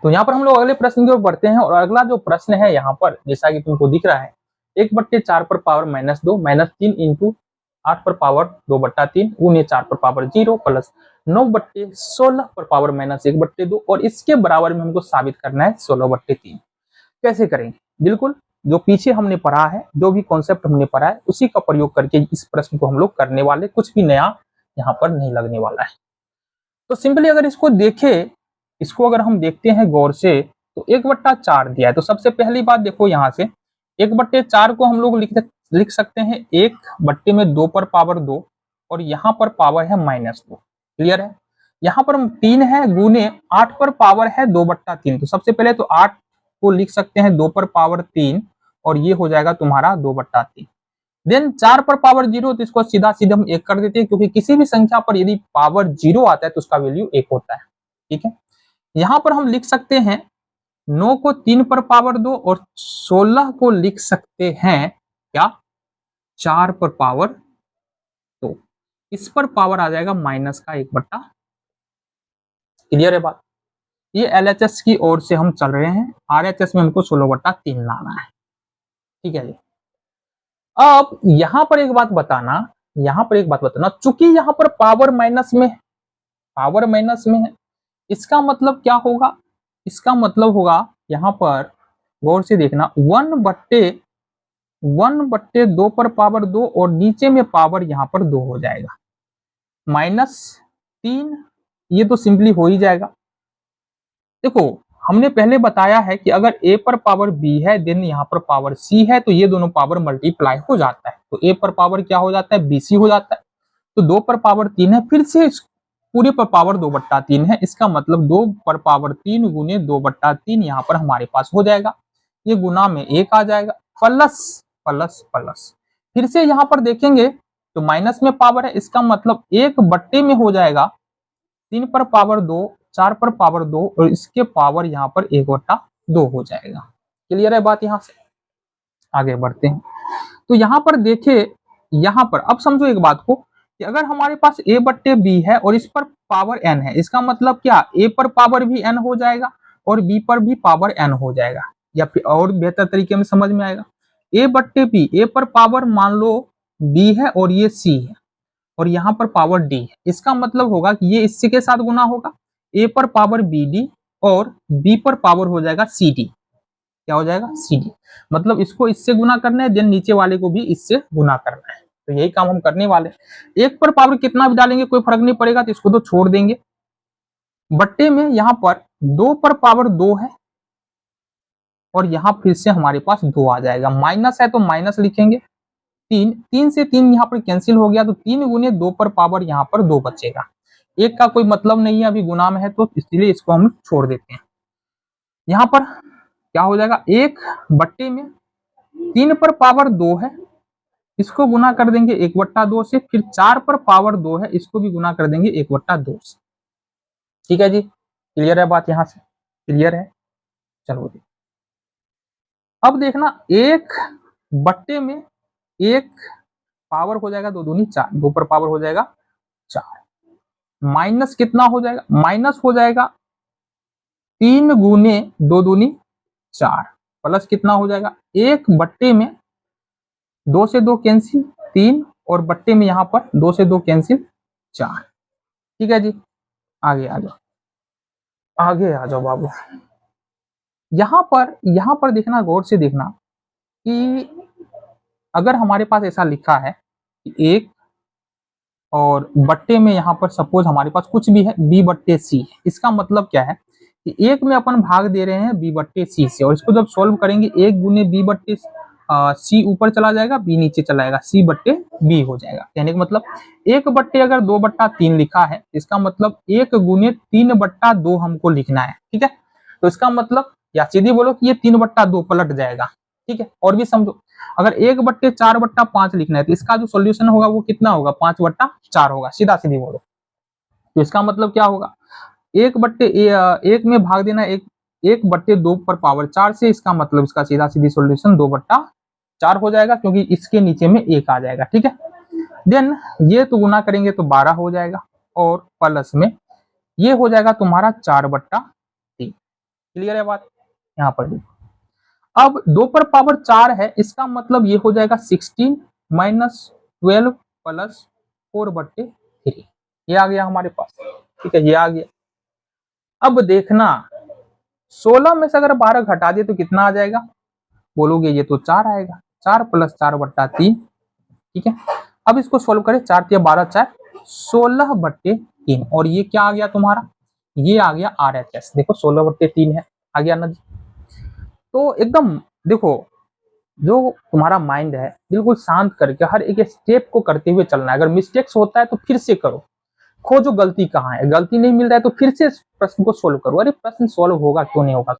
तो यहाँ पर हम लोग अगले प्रश्न की ओर बढ़ते हैं और अगला जो प्रश्न है यहाँ पर जैसा कि तुमको दिख रहा है 1/4 पर पावर -2 -3 इंटू 8 पर पावर 2/3 गुने 4 पर पावर 0 प्लस 9/16 पर पावर -1/2 और इसके बराबर में हमको साबित करना है 16/3। कैसे करेंगे? बिल्कुल जो पीछे हमने पढ़ा है, जो भी कॉन्सेप्ट हमने पढ़ा है उसी का प्रयोग करके इस प्रश्न को हम लोग करने वाले, कुछ भी नया यहाँ पर नहीं लगने वाला है। तो सिंपली अगर इसको देखें, इसको अगर हम देखते हैं गौर से तो 1/4 दिया है। तो सबसे पहली बात देखो यहाँ से 1/4 को हम लोग लिख सकते हैं 1/2 पर पावर 2 और यहाँ पर पावर है -2। क्लियर है? यहाँ पर 3 है गुने 8 पर पावर है 2/3। तो सबसे पहले तो 8 को लिख सकते हैं 2 पर पावर 3 और ये हो जाएगा तुम्हारा 2/3। देन 4 पर पावर 0 तो इसको सीधा सीधा हम 1 कर देते हैं, क्योंकि किसी भी संख्या पर यदि पावर 0 आता है तो उसका वैल्यू 1 होता है। ठीक है, यहाँ पर हम लिख सकते हैं 9 को 3 पर पावर 2 और 16 को लिख सकते हैं क्या 4 पर पावर 2। इस पर पावर आ जाएगा माइनस का 1/। क्लियर है बात? ये LHS की ओर से हम चल रहे हैं, RHS में हमको 16/3 लाना है। ठीक है जी। अब यहां पर एक बात बताना, चूंकि यहां पर पावर माइनस में है, इसका मतलब क्या होगा? इसका मतलब होगा यहां पर गौर से देखना 1/2 पर पावर 2 और नीचे में पावर यहां पर 2 हो जाएगा, -3 ये तो सिंपली हो ही जाएगा। देखो हमने पहले बताया है कि अगर a पर पावर b है देन यहाँ पर पावर c है तो ये दोनों पावर मल्टीप्लाई हो जाता है। तो a पर पावर क्या हो जाता है? bc हो जाता है। तो 2 पर पावर 3 है, फिर से पूरे पर पावर 2/3 है। इसका मतलब 2 पर पावर 3 गुने 2/3 यहाँ पर हमारे पास हो जाएगा। ये गुना में 1 आ जाएगा, प्लस प्लस प्लस। फिर से यहाँ पर देखेंगे तो माइनस में पावर है, इसका मतलब 1/में हो जाएगा 3 पर पावर 2, 4 पर पावर 2 और इसके पावर यहाँ पर 1/2 हो जाएगा। क्लियर है बात? यहाँ से आगे बढ़ते हैं तो यहाँ पर देखे, यहाँ पर अब समझो एक बात को कि अगर हमारे पास a/b है और इस पर पावर n है, इसका मतलब क्या a पर पावर भी n हो जाएगा और b पर भी पावर n हो जाएगा, या फिर और बेहतर तरीके में समझ में आएगा a/b, a पर पावर मान लो b है और ये c है और यहाँ पर पावर d है। इसका मतलब होगा कि ये इससे के साथ गुना होगा, a पर पावर bd और b पर पावर हो जाएगा cd। क्या हो जाएगा? cd। मतलब इसको इससे गुना करना है, देन नीचे वाले को भी इससे गुना करना है। तो यही काम हम करने वाले हैं। 1 पर पावर कितना भी डालेंगे कोई फर्क नहीं पड़ेगा, तो इसको तो छोड़ देंगे। बट्टे में यहाँ पर 2 पर पावर 2 है और यहाँ फिर से हमारे पास 2 आ जाएगा, माइनस है तो माइनस लिखेंगे। 3 से 3 यहाँ पर कैंसिल हो गया तो 3 गुने 2 पर पावर यहाँ पर 2 बचेगा। 1 का कोई मतलब नहीं है, अभी गुना में है तो इसलिए इसको हम छोड़ देते हैं। यहाँ पर क्या हो जाएगा? 1 में 3 पर पावर 2 है, इसको गुना कर देंगे 1/2 से, फिर 4 पर पावर 2 है, इसको भी गुना कर देंगे 1/2 से। ठीक है जी, क्लियर है बात? यहाँ से क्लियर है? चलो जी, अब देखना 1 में 1 पावर हो जाएगा 2 दूनी 4, 2 पर पावर हो जाएगा 4, माइनस कितना हो जाएगा? माइनस हो जाएगा 3 गुने 2 दूनी 4, प्लस कितना हो जाएगा 1 में 2 से 2 कैंसिल 3 और बट्टे में यहाँ पर 2 से 2 कैंसिल 4। ठीक है जी, आगे आ जाओ, आगे आ जाओ बाबू। यहाँ पर देखना, गौर से देखना कि अगर हमारे पास ऐसा लिखा है कि 1 और बट्टे में यहाँ पर सपोज हमारे पास कुछ भी है b/c है, इसका मतलब क्या है कि 1 में अपन भाग दे रहे हैं b/c से, और इसको जब सॉल्व करेंगे 1 गुने b/c ऊपर चला जाएगा, b नीचे चला जाएगा, c/b हो जाएगा। कहने का मतलब 1 अगर 2/3 लिखा है, इसका मतलब 1 गुने 3/2 हमको लिखना है। ठीक है, तो इसका मतलब या सीधी बोलो कि ये 3/2 पलट जाएगा। ठीक है, और भी समझो, अगर 1/4/5 लिखना है तो इसका जो सॉल्यूशन होगा वो कितना होगा? 5/4 होगा, सीधा सीधी बोलो। तो इसका मतलब क्या होगा? 1 में भाग देना 1/2 पर पावर 4 से, इसका मतलब इसका सीधा सीधी सॉल्यूशन 2/4 हो जाएगा, क्योंकि इसके नीचे में 1 आ जाएगा। ठीक है, देन ये तो गुना करेंगे तो 12 हो जाएगा और प्लस में ये हो जाएगा तुम्हारा 4/3। क्लियर है बात? यहाँ पर देखो, अब 2 पर पावर 4 है, इसका मतलब ये हो जाएगा 16 माइनस 12 प्लस 4/3, ये आ गया हमारे पास। ठीक है, ये आ गया। अब देखना 16 में से अगर 12 घटा दिए तो कितना आ जाएगा, बोलोगे ये तो 4 आएगा, 4 प्लस 4/3। ठीक है, अब इसको सोल्व करें, 4 तिया 12, 4 16/3, और ये क्या आ गया तुम्हारा, ये आ गया RHS। देखो 16/3 है, आ गया ना जी। तो एकदम देखो, जो तुम्हारा माइंड है बिल्कुल शांत करके हर एक स्टेप को करते हुए चलना है। अगर मिस्टेक्स होता है तो फिर से करो, खोजो गलती कहाँ है, गलती नहीं मिल रहा है तो फिर से प्रश्न को सोल्व करो। अरे प्रश्न सोल्व होगा क्यों नहीं होगा,